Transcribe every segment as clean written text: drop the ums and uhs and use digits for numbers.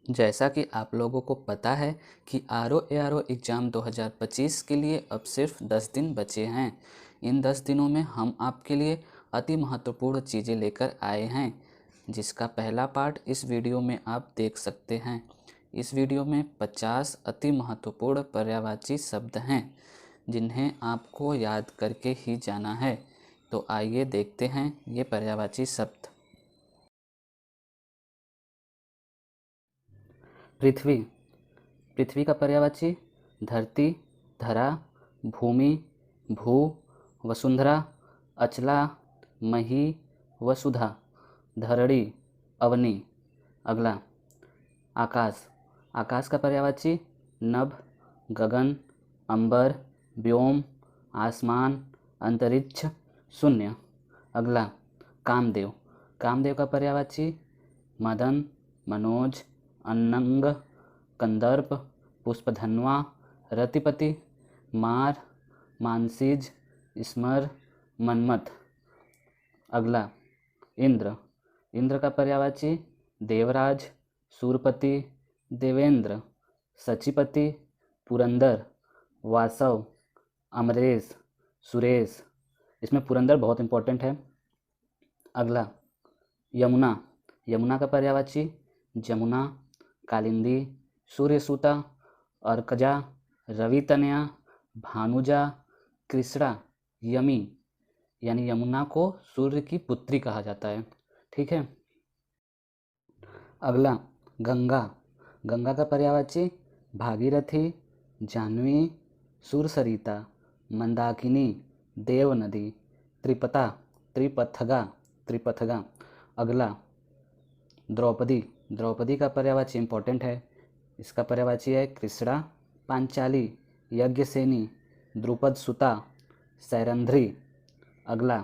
जैसा कि आप लोगों को पता है कि RO ARO एग्ज़ाम 2025 के लिए अब सिर्फ 10 दिन बचे हैं। इन 10 दिनों में हम आपके लिए अति महत्वपूर्ण चीज़ें लेकर आए हैं, जिसका पहला पार्ट इस वीडियो में आप देख सकते हैं। इस वीडियो में 50 अति महत्वपूर्ण पर्यायवाची शब्द हैं, जिन्हें आपको याद करके ही जाना है। तो आइए देखते हैं ये पर्यायवाची शब्द। पृथ्वी। पृथ्वी का पर्यायवाची धरती, धरा, भूमि, भू, वसुंधरा, अचला, मही, वसुधा, धरणी, अवनी। अगला आकाश। आकाश का पर्यायवाची नभ, गगन, अंबर, व्योम, आसमान, अंतरिक्ष, शून्य। अगला कामदेव। कामदेव का पर्यायवाची मदन, मनोज, अन्नंग, कंदर्प, पुष्पधन्वा, रतिपति, मार, मानसीज, स्मर, मनमथ। अगला इंद्र। इंद्र का पर्यायवाची देवराज, सूरपति, देवेंद्र, सचिपति, पुरंदर, वासव, अमरेश, सुरेश। इसमें पुरंदर बहुत इंपॉर्टेंट है। अगला यमुना। यमुना का पर्यायवाची जमुना, कालिंदी, सूर्यसूता, अर्कजा, रवितनया, भानुजा, कृष्णा, यमी। यानी यमुना को सूर्य की पुत्री कहा जाता है। ठीक है। अगला गंगा। गंगा का पर्यायवाची भागीरथी, जाह्नवी, सुरसरिता, मंदाकिनी, देव नदी, त्रिपता, त्रिपथगा, त्रिपथगा। अगला द्रौपदी। द्रौपदी का पर्यायवाची इंपॉर्टेंट है। इसका पर्यायवाची है कृष्णा, पांचाली, यज्ञसेनी, द्रुपद सुता, सैरंध्री। अगला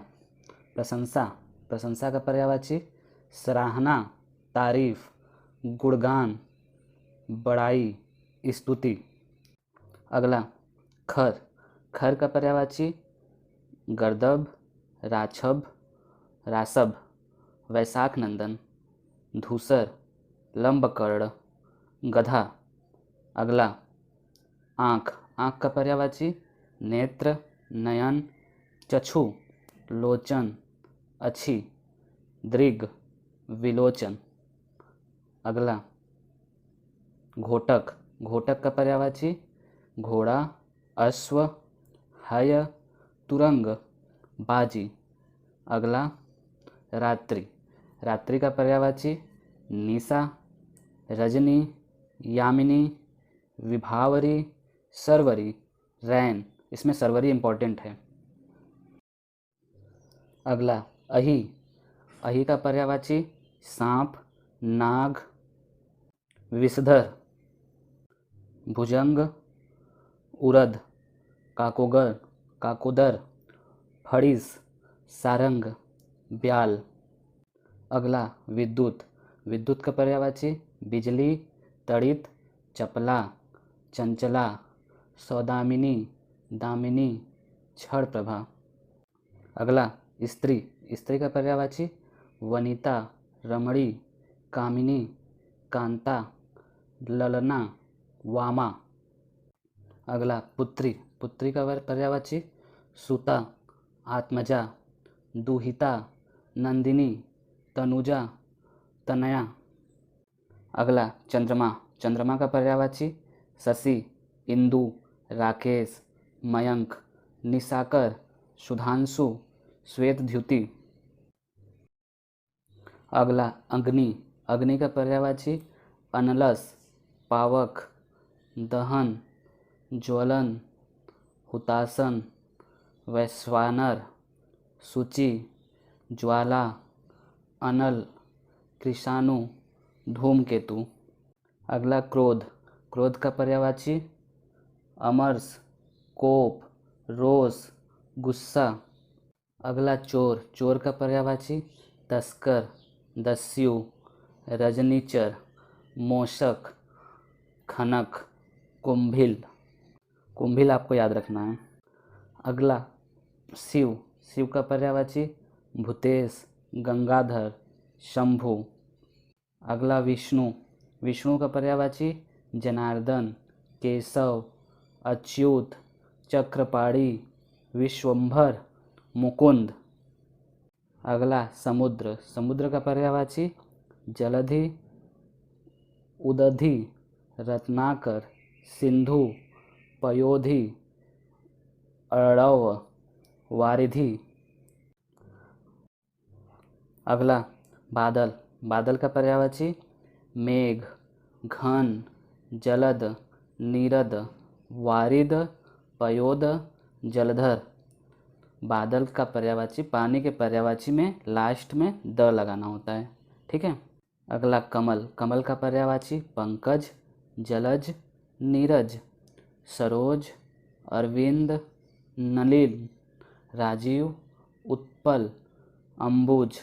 प्रशंसा। प्रशंसा का पर्यायवाची सराहना, तारीफ, गुणगान, बड़ाई, स्तुति। अगला खर। खर का पर्यायवाची गर्दभ, राछभ, रासभ, वैशाख नंदन, धूसर, लंबकर्ण, गधा। अगला आँख। आँख का पर्यायवाची नेत्र, नयन, चक्षु, लोचन, अच्छी, दृग, विलोचन। अगला घोटक। घोटक का पर्यायवाची घोड़ा, अश्व, हय, तुरंग, बाजी। अगला रात्रि। रात्रि का पर्यायवाची निशा, रजनी, यामिनी, विभावरी, सरवरी, रैन। इसमें सरवरी इंपॉर्टेंट है। अगला अही। अही का पर्यायवाची सांप, नाग, विषधर, भुजंग, उरद, काकोगर, काकोदर, फड़िस, सारंग, ब्याल। अगला विद्युत। विद्युत का पर्यायवाची बिजली, तड़ित, चपला, चंचला, सौदामिनी, दामिनी, क्षण प्रभा। अगला स्त्री। स्त्री का पर्यायवाची वनिता, रमणी, कामिनी, कांता, ललना, वामा। अगला पुत्री। पुत्री का पर्यायवाची सुता, आत्मजा, दुहिता, नंदिनी, तनुजा, तनया। अगला चंद्रमा। चंद्रमा का पर्यायवाची शशि, इंदु, राकेश, मयंक, निशाकर, सुधांशु, श्वेतद्युति। अगला अग्नि। अग्नि का पर्यायवाची अनलस, पावक, दहन, ज्वलन, हुतासन, वैश्वानर, सूची, ज्वाला, अनल, कृषाणु, धूमकेतु। अगला क्रोध। क्रोध का पर्यायवाची अमर्ष, कोप, रोष, गुस्सा। अगला चोर। चोर का पर्यायवाची तस्कर, दस्यु, रजनीचर, मोशक, खनक, कुंभिल। कुंभिल आपको याद रखना है। अगला शिव। शिव का पर्यायवाची भूतेश, गंगाधर, शंभु। अगला विष्णु। विष्णु का पर्यायवाची जनार्दन, केशव, अच्युत, चक्रपाणी, विश्वंभर, मुकुंद। अगला समुद्र, समुद्र का पर्यायवाची जलधि, उदधि, रत्नाकर, सिंधु, पयोधि, अर्णव, वारिधि। अगला बादल, बादल का पर्यायवाची मेघ, घन, जलद, नीरद, वारिद, पयोद, जलधर। बादल का पर्यायवाची पानी के पर्यायवाची में लास्ट में द लगाना होता है, ठीक है। अगला कमल, कमल का पर्यायवाची पंकज, जलज, नीरज, सरोज, अरविंद, नलिन, राजीव, उत्पल, अंबुज।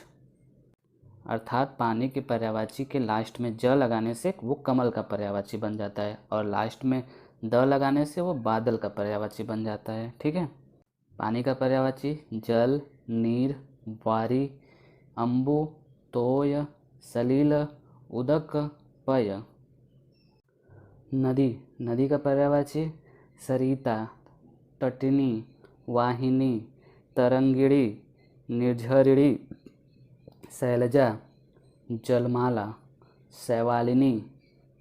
अर्थात पानी के पर्यायवाची के लास्ट में ज लगाने से वो कमल का पर्यायवाची बन जाता है और लास्ट में द लगाने से वो बादल का पर्यायवाची बन जाता है, ठीक है। पानी का पर्यायवाची जल, नीर, वारी, अम्बु, तोय, सलिल, उदक, पय। नदी, नदी का पर्यायवाची सरिता, तटिनी, वाहिनी, तरंगिणी, निर्झरिणी, शैलजा, जलमाला, शैवालिनी,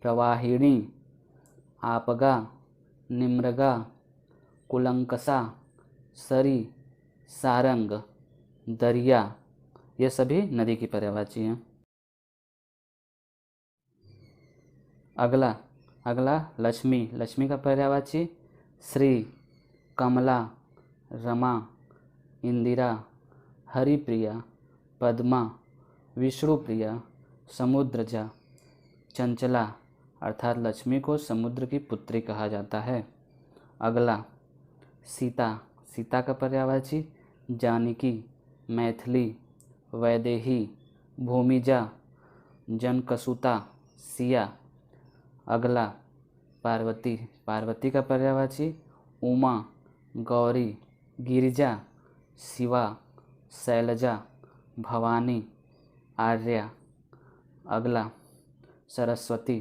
प्रवाहिणी, आपगा, निम्रगा, कुलंकसा, सरी, सारंग, दरिया। ये सभी नदी की पर्यायवाची हैं। अगला लक्ष्मी, लक्ष्मी का पर्यायवाची श्री, कमला, रमा, इंदिरा, हरिप्रिया, पद्मा, विष्णुप्रिया, समुद्रजा, चंचला। अर्थात लक्ष्मी को समुद्र की पुत्री कहा जाता है। अगला सीता, सीता का पर्यायवाची जानकी, मैथिली, वैदेही, भूमिजा, जनकसुता, सिया। अगला पार्वती, पार्वती का पर्यायवाची उमा, गौरी, गिरिजा, शिवा, शैलजा, भवानी, आर्या। अगला सरस्वती,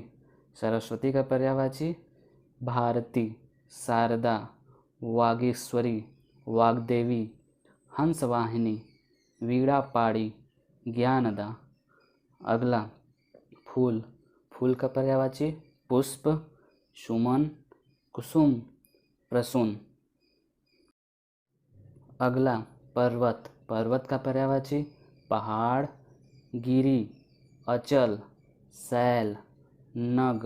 सरस्वती का पर्यायवाची भारती, शारदा, वागीश्वरी, वाग्देवी, हंसवाहिनी, वीणापाणी, ज्ञानदा। अगला फूल, फूल का पर्यायवाची पुष्प, सुमन, कुसुम, प्रसून। अगला पर्वत, पर्वत का पर्यायवाची पहाड़, गिरी, अचल, शैल, नग,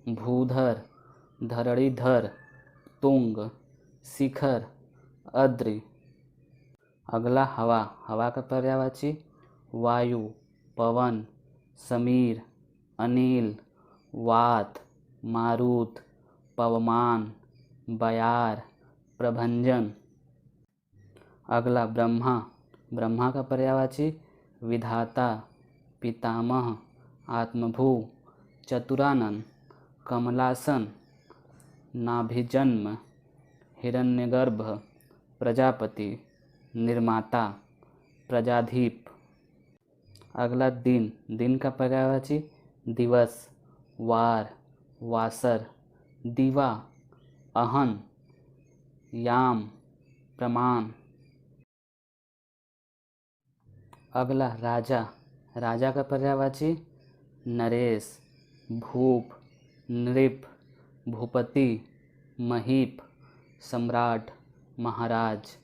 भूधर, धरणीधर, तुंग, शिखर, अद्रि। अगला हवा, हवा का पर्यायवाची वायु, पवन, समीर, अनिल, वात, मारुत, पवमान, बयार, प्रभंजन। अगला ब्रह्मा, ब्रह्मा का पर्यायवाची विधाता, पितामह, आत्मभू, चतुरानन, कमलासन, नाभिजन्म, हिरण्यगर्भ, प्रजापति, निर्माता, प्रजाधीप। अगला दिन, दिन का पर्यायवाची दिवस, वार, वासर, दिवा, अहन, याम, प्रमाण। अगला राजा, राजा का पर्यायवाची नरेश, भूप, नृप, भूपति, महीप, सम्राट, महाराज।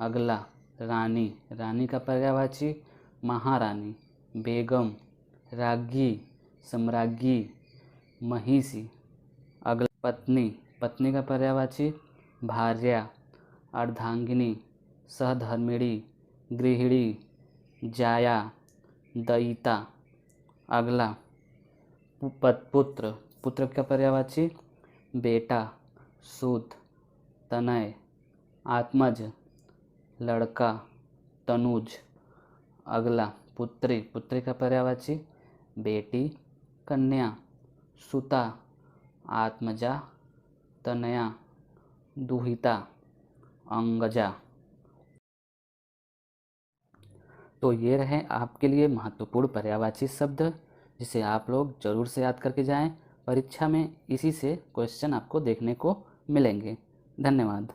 अगला रानी, रानी का पर्यायवाची महारानी, बेगम, राज्ञी, सम्राज्ञी, महिषी। अगला पत्नी, पत्नी का पर्यायवाची भार्या, अर्धांगिनी, सहधर्मिणी, गृहिणी, जाया, दयिता। अगला पुत्र, पुत्र का पर्यायवाची बेटा, सूत, तनय, आत्मज, लड़का, तनुज। अगला पुत्री, पुत्री का पर्यायवाची बेटी, कन्या, सुता, आत्मजा, तनया, दुहिता, अंगजा। तो ये रहे आपके लिए महत्वपूर्ण पर्यायवाची शब्द जिसे आप लोग ज़रूर से याद करके जाएं। परीक्षा में इसी से क्वेश्चन आपको देखने को मिलेंगे। धन्यवाद।